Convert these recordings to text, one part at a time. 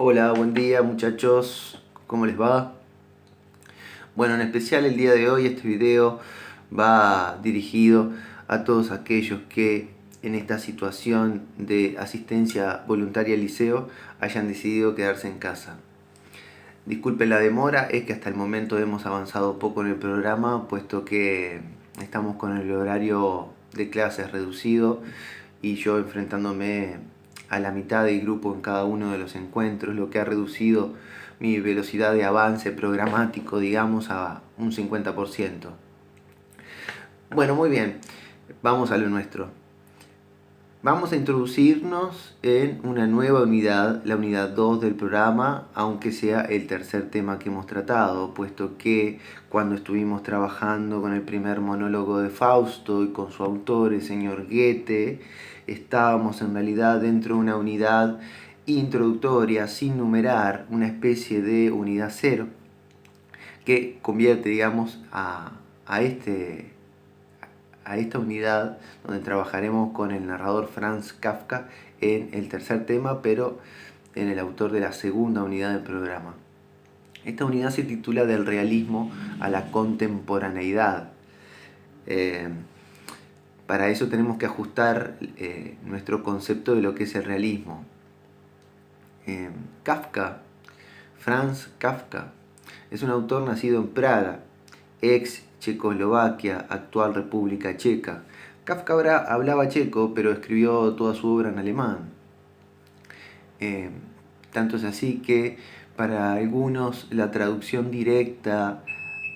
Hola, buen día muchachos, ¿cómo les va? Bueno, en especial el día de hoy este video va dirigido a todos aquellos que en esta situación de asistencia voluntaria al liceo hayan decidido quedarse en casa. Disculpen la demora, es que hasta el momento hemos avanzado poco en el programa, puesto que estamos con el horario de clases reducido y yo enfrentándome a la mitad del grupo en cada uno de los encuentros, lo que ha reducido mi velocidad de avance programático, digamos, a un 50%. Bueno, muy bien, vamos a lo nuestro. Vamos a introducirnos en una nueva unidad, la unidad 2 del programa, aunque sea el tercer tema que hemos tratado, puesto que cuando estuvimos trabajando con el primer monólogo de Fausto y con su autor, el señor Goethe, estábamos en realidad dentro de una unidad introductoria sin numerar, una especie de unidad 0, que convierte, digamos, a esta unidad donde trabajaremos con el narrador Franz Kafka en el tercer tema, pero en el autor de la segunda unidad del programa. Esta unidad se titula Del realismo a la contemporaneidad. Para eso tenemos que ajustar nuestro concepto de lo que es el realismo. Kafka, Franz Kafka, es un autor nacido en Praga, ex Checoslovaquia, actual República Checa. Kafka hablaba checo, pero escribió toda su obra en alemán. Tanto es así que para algunos la traducción directa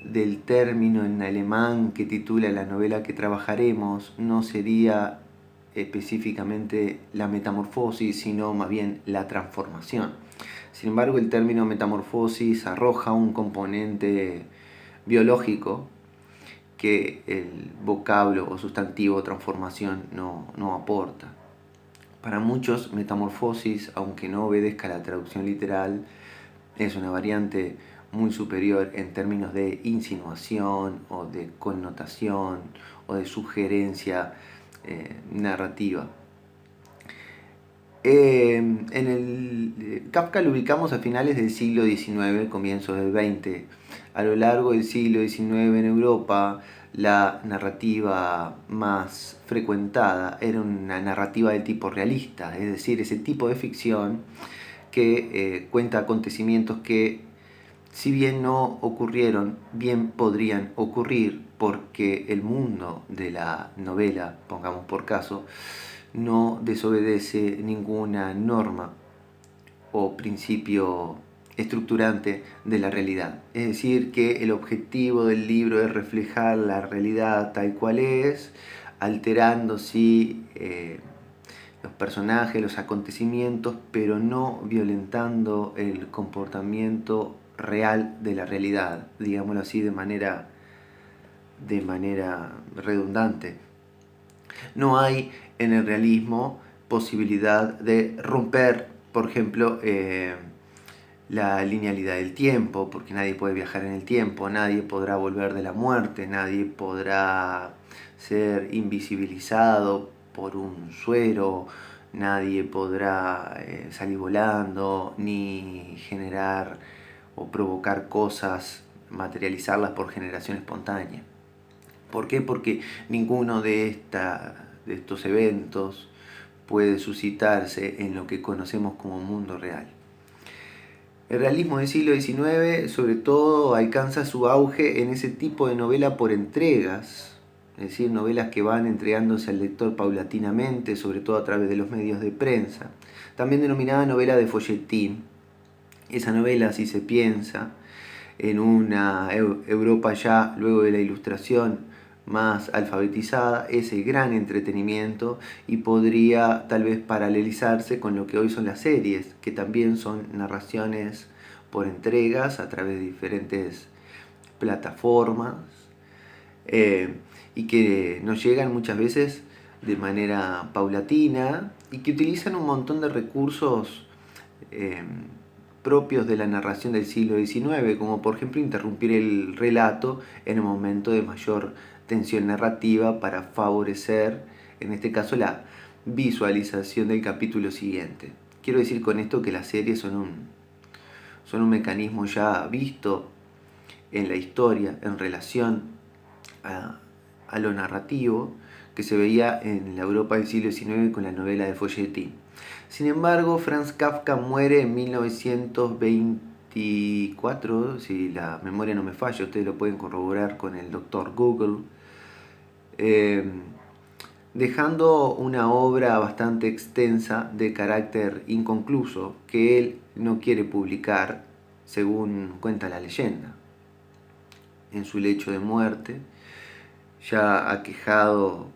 del término en alemán que titula la novela que trabajaremos no sería específicamente la metamorfosis, sino más bien la transformación. Sin embargo, el término metamorfosis arroja un componente biológico que el vocablo o sustantivo transformación no aporta. Para muchos, metamorfosis, aunque no obedezca a la traducción literal, es una variante muy superior en términos de insinuación o de connotación o de sugerencia narrativa. Kafka lo ubicamos a finales del siglo XIX, comienzos del XX. A lo largo del siglo XIX en Europa, la narrativa más frecuentada era una narrativa de tipo realista, es decir, ese tipo de ficción que cuenta acontecimientos que, si bien no ocurrieron, bien podrían ocurrir, porque el mundo de la novela, pongamos por caso, no desobedece ninguna norma o principio estructurante de la realidad. Es decir, que el objetivo del libro es reflejar la realidad tal cual es, alterando sí los personajes, los acontecimientos, pero no violentando el comportamiento real de la realidad, digámoslo así de manera redundante. No hay en el realismo posibilidad de romper, por ejemplo, la linealidad del tiempo, porque nadie puede viajar en el tiempo, nadie podrá volver de la muerte, nadie podrá ser invisibilizado por un suero, nadie podrá salir volando, ni generar o provocar cosas, materializarlas por generación espontánea. ¿Por qué? Porque ninguno de estos eventos puede suscitarse en lo que conocemos como mundo real. El realismo del siglo XIX sobre todo alcanza su auge en ese tipo de novela por entregas, es decir, novelas que van entregándose al lector paulatinamente, sobre todo a través de los medios de prensa, también denominada novela de folletín. Esa novela, si se piensa en una Europa ya luego de la Ilustración más alfabetizada, es el gran entretenimiento y podría tal vez paralelizarse con lo que hoy son las series, que también son narraciones por entregas a través de diferentes plataformas y que nos llegan muchas veces de manera paulatina y que utilizan un montón de recursos propios de la narración del siglo XIX, como por ejemplo interrumpir el relato en un momento de mayor tensión narrativa para favorecer, en este caso, la visualización del capítulo siguiente. Quiero decir con esto que las series son son un mecanismo ya visto en la historia en relación a lo narrativo que se veía en la Europa del siglo XIX con la novela de Folletín. Sin embargo, Franz Kafka muere en 1924, si la memoria no me falla, ustedes lo pueden corroborar con el doctor Google, dejando una obra bastante extensa de carácter inconcluso que él no quiere publicar, según cuenta la leyenda. En su lecho de muerte, ya aquejado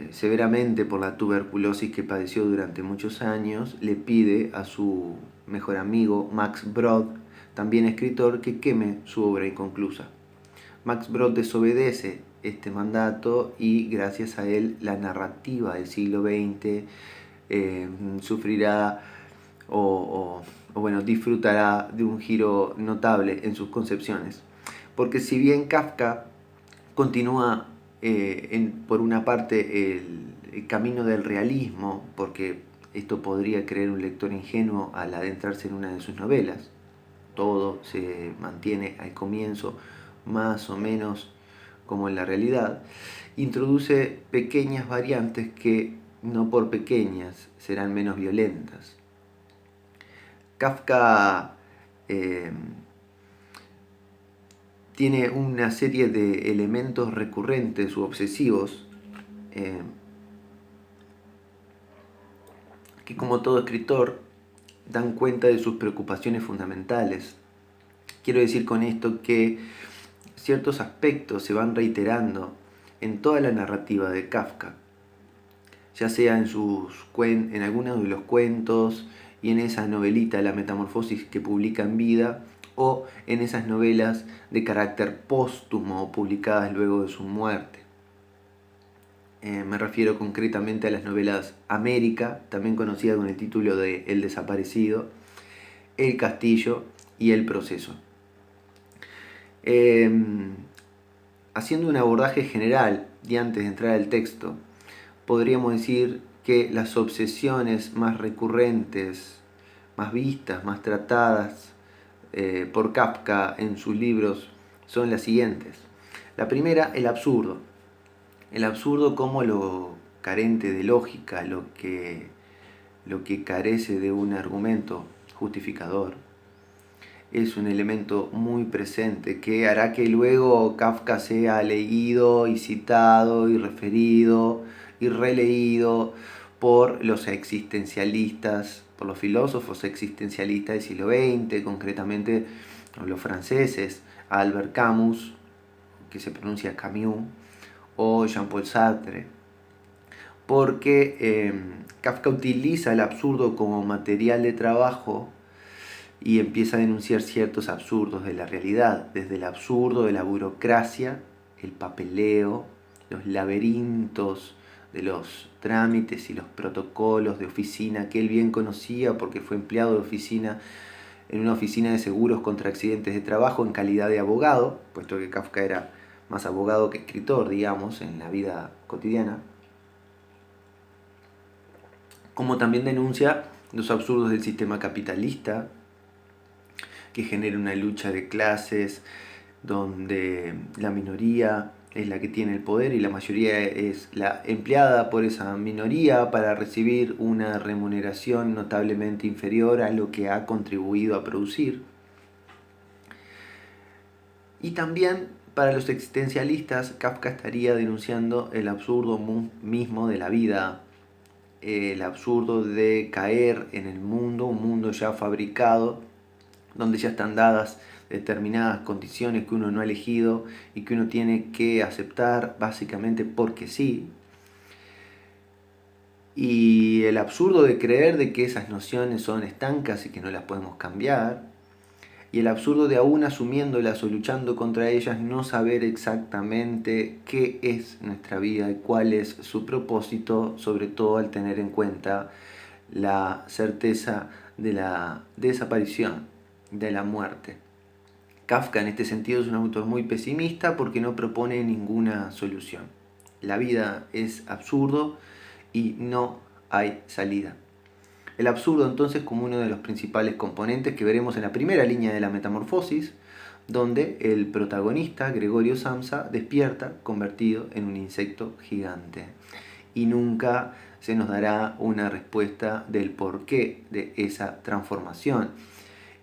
severamente por la tuberculosis que padeció durante muchos años, le pide a su mejor amigo Max Brod, también escritor, que queme su obra inconclusa. Max Brod desobedece este mandato y gracias a él la narrativa del siglo XX sufrirá o disfrutará de un giro notable en sus concepciones. Porque si bien Kafka continúa por una parte el camino del realismo, porque esto podría creer un lector ingenuo al adentrarse en una de sus novelas, todo se mantiene al comienzo más o menos como en la realidad, introduce pequeñas variantes que no por pequeñas serán menos violentas. Kafka tiene una serie de elementos recurrentes u obsesivos que, como todo escritor, dan cuenta de sus preocupaciones fundamentales. Quiero decir con esto que ciertos aspectos se van reiterando en toda la narrativa de Kafka, ya sea en algunos de los cuentos y en esa novelita La Metamorfosis que publica en vida, o en esas novelas de carácter póstumo publicadas luego de su muerte. Me refiero concretamente a las novelas América, también conocida con el título de El Desaparecido, El Castillo y El Proceso. Haciendo un abordaje general y antes de entrar al texto, podríamos decir que las obsesiones más recurrentes, más vistas, más tratadas por Kafka en sus libros son las siguientes. La primera, el absurdo. El absurdo como lo carente de lógica, lo que carece de un argumento justificador. Es un elemento muy presente que hará que luego Kafka sea leído y citado y referido y releído por los existencialistas, por los filósofos existencialistas del siglo XX, concretamente los franceses, Albert Camus, que se pronuncia Camus, o Jean-Paul Sartre, porque Kafka utiliza el absurdo como material de trabajo y empieza a denunciar ciertos absurdos de la realidad, desde el absurdo de la burocracia, el papeleo, los laberintos de los trámites y los protocolos de oficina que él bien conocía porque fue empleado de oficina en una oficina de seguros contra accidentes de trabajo en calidad de abogado, puesto que Kafka era más abogado que escritor, digamos, en la vida cotidiana. Como también denuncia los absurdos del sistema capitalista, que genera una lucha de clases donde la minoría es la que tiene el poder y la mayoría es la empleada por esa minoría para recibir una remuneración notablemente inferior a lo que ha contribuido a producir. Y también para los existencialistas, Kafka estaría denunciando el absurdo mismo de la vida, el absurdo de caer en el mundo, un mundo ya fabricado, donde ya están dadas determinadas condiciones que uno no ha elegido y que uno tiene que aceptar básicamente porque sí. Y el absurdo de creer de que esas nociones son estancas y que no las podemos cambiar. Y el absurdo de aún asumiéndolas o luchando contra ellas no saber exactamente qué es nuestra vida y cuál es su propósito, sobre todo al tener en cuenta la certeza de la desaparición, de la muerte. Kafka en este sentido es un autor muy pesimista porque no propone ninguna solución. La vida es absurdo y no hay salida. El absurdo entonces como uno de los principales componentes que veremos en la primera línea de la Metamorfosis, donde el protagonista, Gregorio Samsa, despierta convertido en un insecto gigante. Y nunca se nos dará una respuesta del porqué de esa transformación.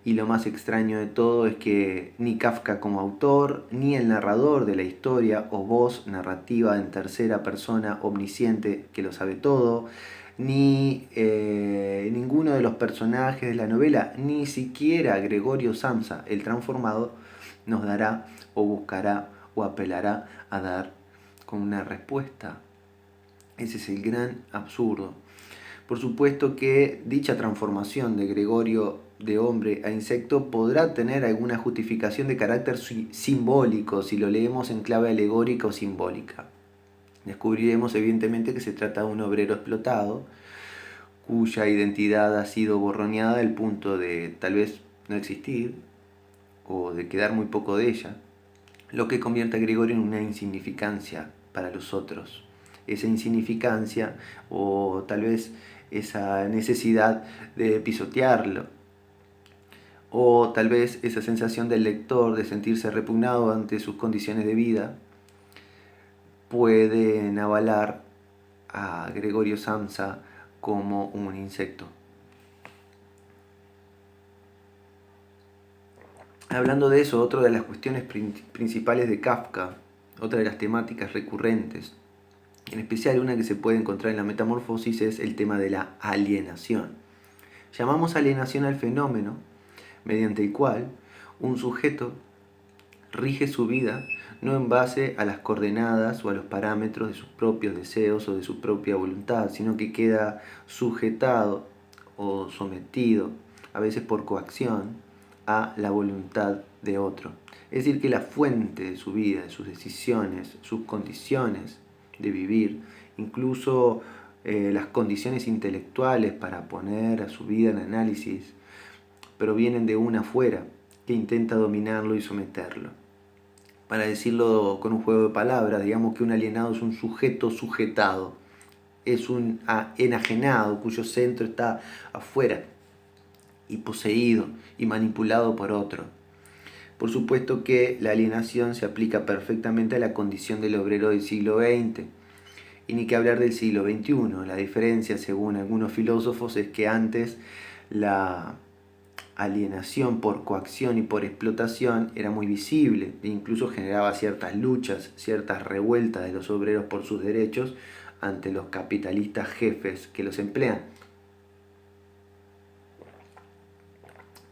Y lo más extraño de todo es que ni Kafka como autor, ni el narrador de la historia o voz narrativa en tercera persona omnisciente que lo sabe todo, ni ninguno de los personajes de la novela, ni siquiera Gregorio Samsa, el transformado, nos dará o buscará o apelará a dar con una respuesta. Ese es el gran absurdo. Por supuesto que dicha transformación de Gregorio de hombre a insecto podrá tener alguna justificación de carácter simbólico si lo leemos en clave alegórica o simbólica. Descubriremos evidentemente que se trata de un obrero explotado cuya identidad ha sido borroneada al punto de tal vez no existir o de quedar muy poco de ella, lo que convierte a Gregorio en una insignificancia para los otros. Esa insignificancia o tal vez esa necesidad de pisotearlo, o tal vez esa sensación del lector de sentirse repugnado ante sus condiciones de vida, pueden avalar a Gregorio Samsa como un insecto. Hablando de eso, otra de las cuestiones principales de Kafka, otra de las temáticas recurrentes, en especial una que se puede encontrar en la Metamorfosis, es el tema de la alienación. Llamamos alienación al fenómeno mediante el cual un sujeto rige su vida no en base a las coordenadas o a los parámetros de sus propios deseos o de su propia voluntad, sino que queda sujetado o sometido, a veces por coacción, a la voluntad de otro. Es decir, que la fuente de su vida, de sus decisiones, sus condiciones de vivir, incluso las condiciones intelectuales para poner a su vida en análisis, provienen de un afuera que intenta dominarlo y someterlo. Para decirlo con un juego de palabras, digamos que un alienado es un sujeto sujetado, es un enajenado cuyo centro está afuera y poseído y manipulado por otro. Por supuesto que la alienación se aplica perfectamente a la condición del obrero del siglo XX, y ni que hablar del siglo XXI. La diferencia, según algunos filósofos, es que antes la alienación por coacción y por explotación era muy visible e incluso generaba ciertas luchas, ciertas revueltas de los obreros por sus derechos ante los capitalistas jefes que los emplean.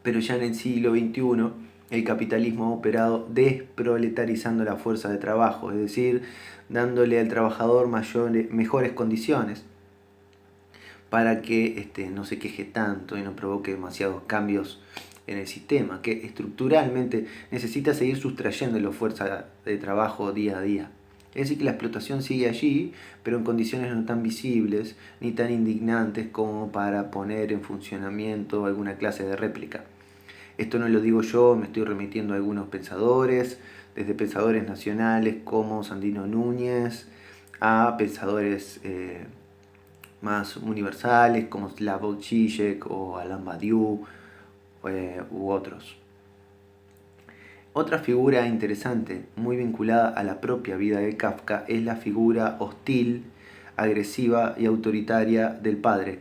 Pero ya en el siglo XXI el capitalismo ha operado desproletarizando la fuerza de trabajo, es decir, dándole al trabajador mejores condiciones para que no se queje tanto y no provoque demasiados cambios en el sistema, que estructuralmente necesita seguir sustrayéndole fuerza de trabajo día a día. Es decir, que la explotación sigue allí, pero en condiciones no tan visibles ni tan indignantes como para poner en funcionamiento alguna clase de réplica. Esto no lo digo yo, me estoy remitiendo a algunos pensadores, desde pensadores nacionales como Sandino Núñez, a pensadores más universales como Slavoj Žižek o Alain Badiou u otros. Otra figura interesante, muy vinculada a la propia vida de Kafka, es la figura hostil, agresiva y autoritaria del padre.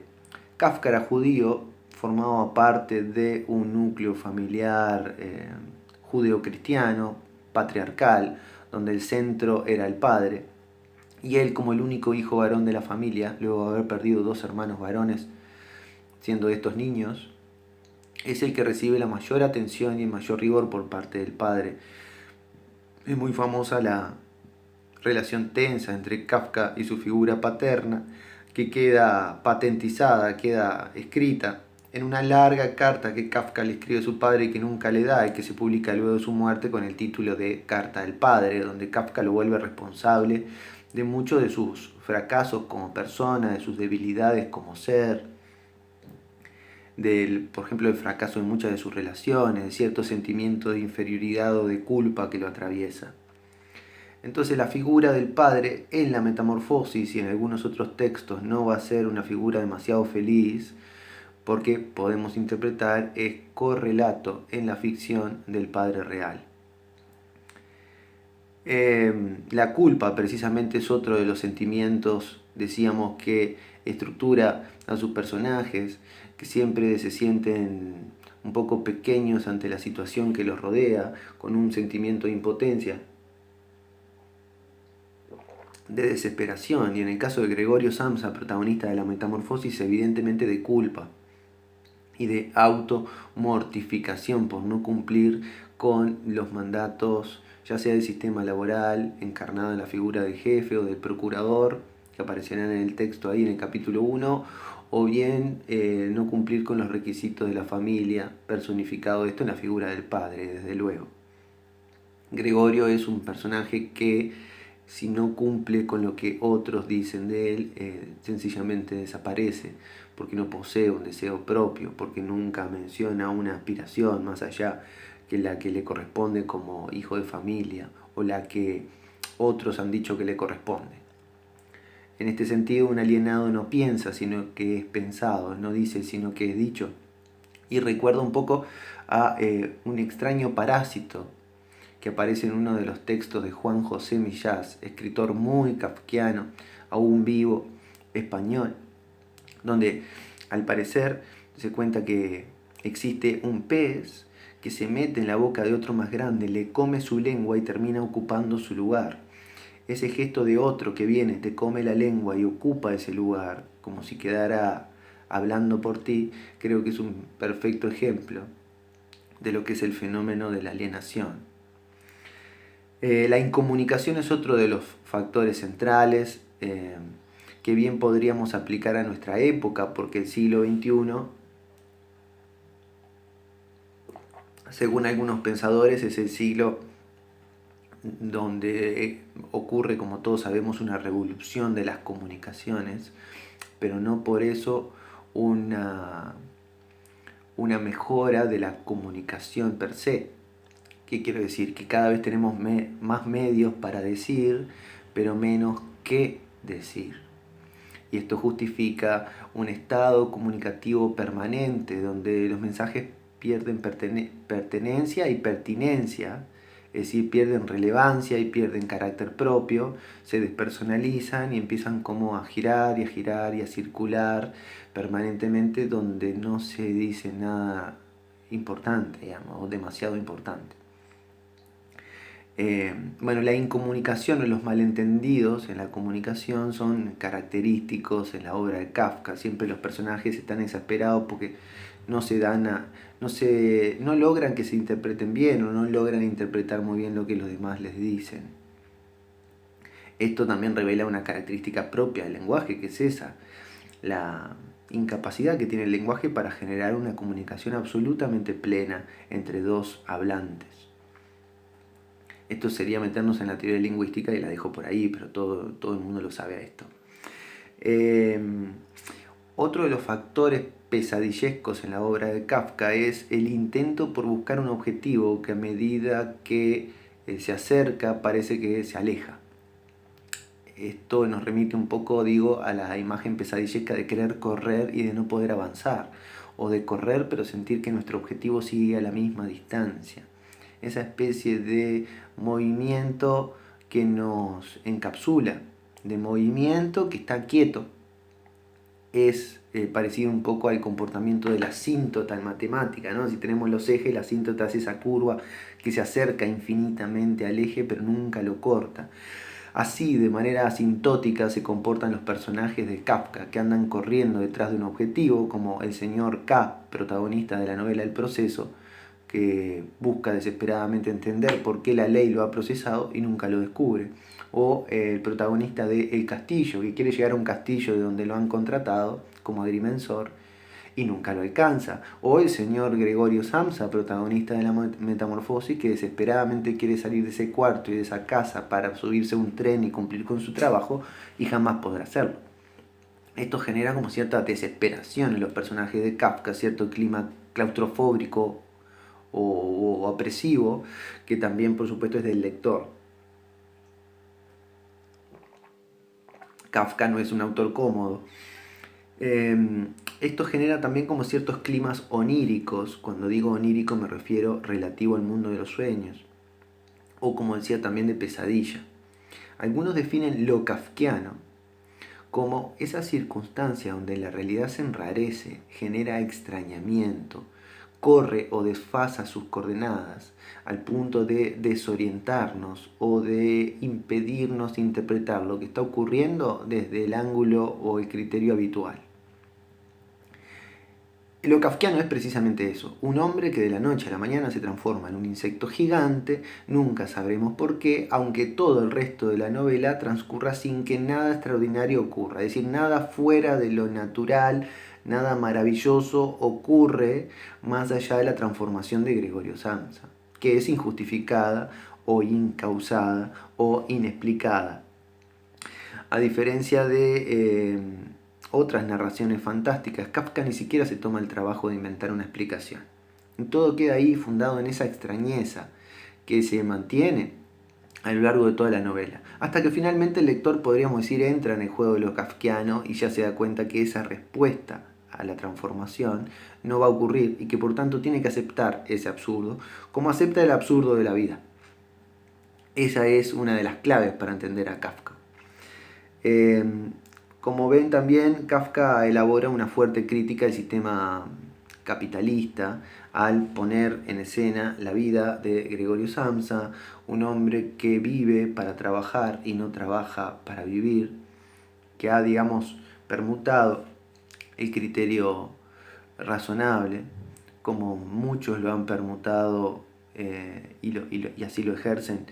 Kafka era judío, formaba parte de un núcleo familiar judeo-cristiano, patriarcal, donde el centro era el padre. Y él, como el único hijo varón de la familia, luego de haber perdido 2 hermanos varones, siendo estos niños, es el que recibe la mayor atención y el mayor rigor por parte del padre. Es muy famosa la relación tensa entre Kafka y su figura paterna, que queda patentizada, queda escrita en una larga carta que Kafka le escribe a su padre y que nunca le da, y que se publica luego de su muerte con el título de Carta del Padre, donde Kafka lo vuelve responsable de muchos de sus fracasos como persona, de sus debilidades como ser, por ejemplo, del fracaso en muchas de sus relaciones, de cierto sentimiento de inferioridad o de culpa que lo atraviesa. Entonces la figura del padre en la Metamorfosis y en algunos otros textos no va a ser una figura demasiado feliz, porque podemos interpretar es correlato en la ficción del padre real. La culpa precisamente es otro de los sentimientos, decíamos, que estructura a sus personajes, que siempre se sienten un poco pequeños ante la situación que los rodea, con un sentimiento de impotencia, de desesperación, y en el caso de Gregorio Samsa, protagonista de la Metamorfosis, evidentemente de culpa y de automortificación por no cumplir con los mandatos, ya sea del sistema laboral, encarnado en la figura del jefe o del procurador, que aparecerán en el texto ahí en el capítulo 1, o bien no cumplir con los requisitos de la familia, personificado esto en la figura del padre, desde luego. Gregorio es un personaje que, si no cumple con lo que otros dicen de él, sencillamente desaparece, porque no posee un deseo propio, porque nunca menciona una aspiración más allá que la que le corresponde como hijo de familia, o la que otros han dicho que le corresponde. En este sentido, un alienado no piensa, sino que es pensado, no dice, sino que es dicho. Y recuerda un poco a un extraño parásito que aparece en uno de los textos de Juan José Millás, escritor muy kafkiano, aún vivo, español, donde al parecer se cuenta que existe un pez que se mete en la boca de otro más grande, le come su lengua y termina ocupando su lugar. Ese gesto de otro que viene, te come la lengua y ocupa ese lugar, como si quedara hablando por ti, creo que es un perfecto ejemplo de lo que es el fenómeno de la alienación. La incomunicación es otro de los factores centrales que bien podríamos aplicar a nuestra época, porque el siglo XXI, según algunos pensadores, es el siglo donde ocurre, como todos sabemos, una revolución de las comunicaciones, pero no por eso una mejora de la comunicación per se. ¿Qué quiero decir? Que cada vez tenemos más medios para decir, pero menos que decir. Y esto justifica un estado comunicativo permanente, donde los mensajes pierden pertenencia y pertinencia, es decir, pierden relevancia y pierden carácter propio, se despersonalizan y empiezan como a girar y a girar y a circular permanentemente, donde no se dice nada importante, digamos, o demasiado importante. La incomunicación o los malentendidos en la comunicación son característicos en la obra de Kafka. Siempre los personajes están exasperados porque no logran que se interpreten bien o no logran interpretar muy bien lo que los demás les dicen. Esto también revela una característica propia del lenguaje, que es esa, la incapacidad que tiene el lenguaje para generar una comunicación absolutamente plena entre dos hablantes. Esto sería meternos en la teoría lingüística y la dejo por ahí, pero todo el mundo lo sabe a esto. Otro de los factores pesadillescos en la obra de Kafka es el intento por buscar un objetivo que a medida que se acerca parece que se aleja. Esto nos remite un poco, a la imagen pesadillesca de querer correr y de no poder avanzar, o de correr pero sentir que nuestro objetivo sigue a la misma distancia. Esa especie de movimiento que nos encapsula, de movimiento que está quieto. Es parecido un poco al comportamiento de la asíntota en matemática, ¿no? Si tenemos los ejes, la asíntota es esa curva que se acerca infinitamente al eje pero nunca lo corta. Así, de manera asintótica, se comportan los personajes de Kafka, que andan corriendo detrás de un objetivo, como el señor K, protagonista de la novela El Proceso, que busca desesperadamente entender por qué la ley lo ha procesado y nunca lo descubre. O el protagonista de El Castillo, que quiere llegar a un castillo de donde lo han contratado como agrimensor y nunca lo alcanza. O el señor Gregorio Samsa, protagonista de la Metamorfosis, que desesperadamente quiere salir de ese cuarto y de esa casa para subirse a un tren y cumplir con su trabajo y jamás podrá hacerlo. Esto genera como cierta desesperación en los personajes de Kafka, cierto clima claustrofóbico o opresivo, que también por supuesto es del lector. Kafka no es un autor cómodo. Esto genera también como ciertos climas oníricos. Cuando digo onírico me refiero relativo al mundo de los sueños, o como decía también de pesadilla. Algunos definen lo kafkiano como esa circunstancia donde la realidad se enrarece, genera extrañamiento, corre o desfasa sus coordenadas al punto de desorientarnos o de impedirnos interpretar lo que está ocurriendo desde el ángulo o el criterio habitual. Lo kafkiano es precisamente eso, un hombre que de la noche a la mañana se transforma en un insecto gigante, nunca sabremos por qué, aunque todo el resto de la novela transcurra sin que nada extraordinario ocurra, es decir, nada fuera de lo natural, nada maravilloso ocurre más allá de la transformación de Gregorio Samsa, que es injustificada o incausada o inexplicada. A diferencia de otras narraciones fantásticas, Kafka ni siquiera se toma el trabajo de inventar una explicación. Todo queda ahí fundado en esa extrañeza que se mantiene a lo largo de toda la novela, hasta que finalmente el lector, podríamos decir, entra en el juego de lo kafkiano y ya se da cuenta que esa respuesta a la transformación no va a ocurrir y que por tanto tiene que aceptar ese absurdo, como acepta el absurdo de la vida. Esa es una de las claves para entender a Kafka. Como ven también, Kafka elabora una fuerte crítica al sistema capitalista al poner en escena la vida de Gregorio Samsa, un hombre que vive para trabajar y no trabaja para vivir, que ha, digamos, permutado el criterio razonable, como muchos lo han permutado y así lo ejercen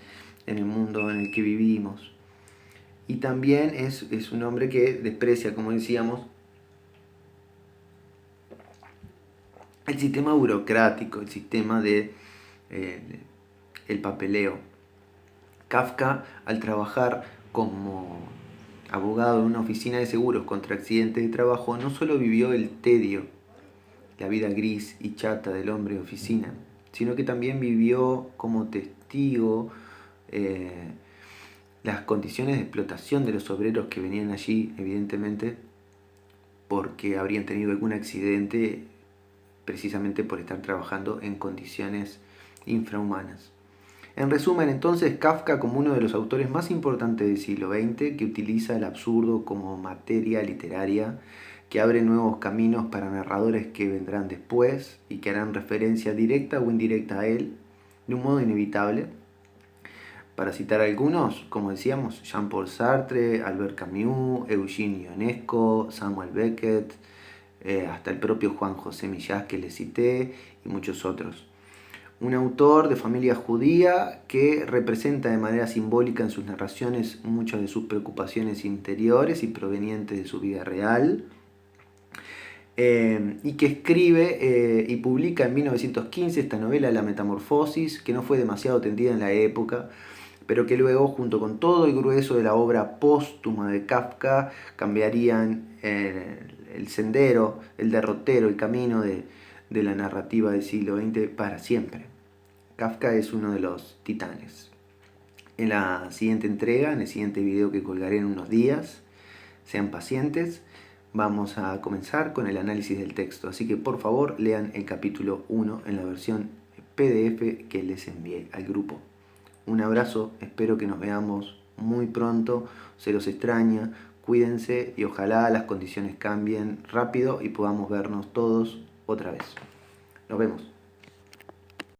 en el mundo en el que vivimos. Y también es un hombre que desprecia, como decíamos, el sistema burocrático, el sistema de el papeleo. Kafka, al trabajar como abogado en una oficina de seguros contra accidentes de trabajo, no solo vivió el tedio, la vida gris y chata del hombre de oficina, sino que también vivió como testigo las condiciones de explotación de los obreros que venían allí, evidentemente, porque habrían tenido algún accidente precisamente por estar trabajando en condiciones infrahumanas. En resumen, entonces, Kafka como uno de los autores más importantes del siglo XX, que utiliza el absurdo como materia literaria, que abre nuevos caminos para narradores que vendrán después y que harán referencia directa o indirecta a él, de un modo inevitable. Para citar algunos, como decíamos, Jean-Paul Sartre, Albert Camus, Eugene Ionesco, Samuel Beckett, hasta el propio Juan José Millás que le cité y muchos otros. Un autor de familia judía que representa de manera simbólica en sus narraciones muchas de sus preocupaciones interiores y provenientes de su vida real, y que escribe y publica en 1915 esta novela La Metamorfosis, que no fue demasiado tendida en la época, pero que luego, junto con todo el grueso de la obra póstuma de Kafka, cambiarían el sendero, el derrotero, el camino de la narrativa del siglo XX para siempre. Kafka es uno de los titanes. En la siguiente entrega, en el siguiente video que colgaré en unos días, sean pacientes, vamos a comenzar con el análisis del texto. Así que por favor lean el capítulo 1 en la versión PDF que les envié al grupo. Un abrazo, espero que nos veamos muy pronto, se los extraña, cuídense y ojalá las condiciones cambien rápido y podamos vernos todos otra vez. Nos vemos.